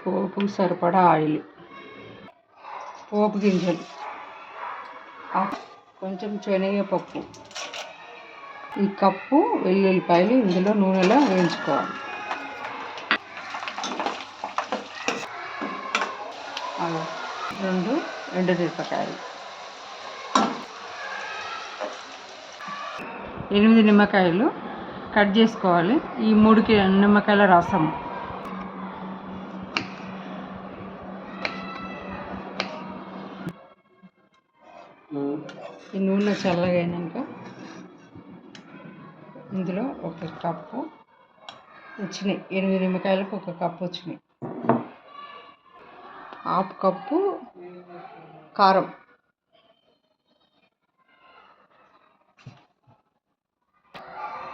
పోపుకి సరిపడా ఆయిల్, పోపు గింజలు, కొంచెం శనగపప్పు, ఈ కప్పు వెల్లుల్లిపాయలు ఇందులో నూనెలో వేయించుకోవాలి. అలా 2 ఎండుమిరపకాయలు, 8 నిమ్మకాయలు కట్ చేసుకోవాలి. ఈ 3 నిమ్మకాయల రసం, ఈ నూనె చల్లగా అయినాక ఇందులో 1 కప్పు వచ్చినాయి. 8 నిమ్మకాయలకు 1 కప్పు వచ్చినాయి. 1/2 కప్పు కారం,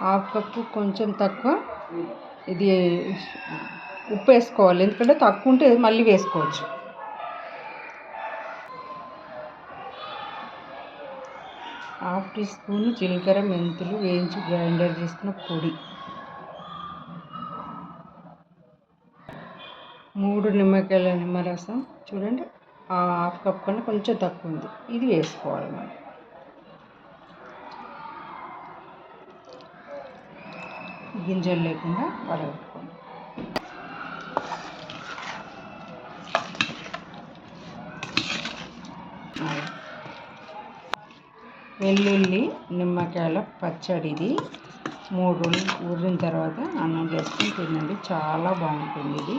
1/2 కప్పు కొంచెం తక్కువ ఇది ఉప్పు వేసుకోవాలి, ఎందుకంటే తక్కువ ఉంటే మళ్ళీ వేసుకోవచ్చు. 1/2 టీ స్పూన్ జీలకర్ర, మెంతులు వేయించి గ్రైండర్ చేసుకున్న పొడి, 3 నిమ్మకాయల నిమ్మరసం చూడండి, 1/2 కప్ కన్నా కొంచెం తక్కువ ఉంది, ఇది వేసుకోవాలి. మనం గింజలు లేకుండా వడగట్టుకోండి. వెల్లుల్లి నిమ్మకాయల పచ్చడిది 3 రోజులు ఊరిన తర్వాత అన్నం చేసుకొని తినండి, చాలా బాగుంటుంది.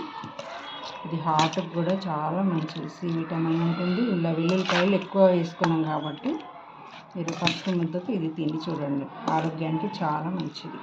ఇది హార్ట్కి కూడా చాలా మంచిది, సి విటమిన్ ఉంటుంది. ఇలా వెల్లుల్లిపాయలు ఎక్కువ వేసుకున్నాం కాబట్టి మీరు ఫస్ట్ ముద్దకు ఇది తిని చూడండి, ఆరోగ్యానికి చాలా మంచిది.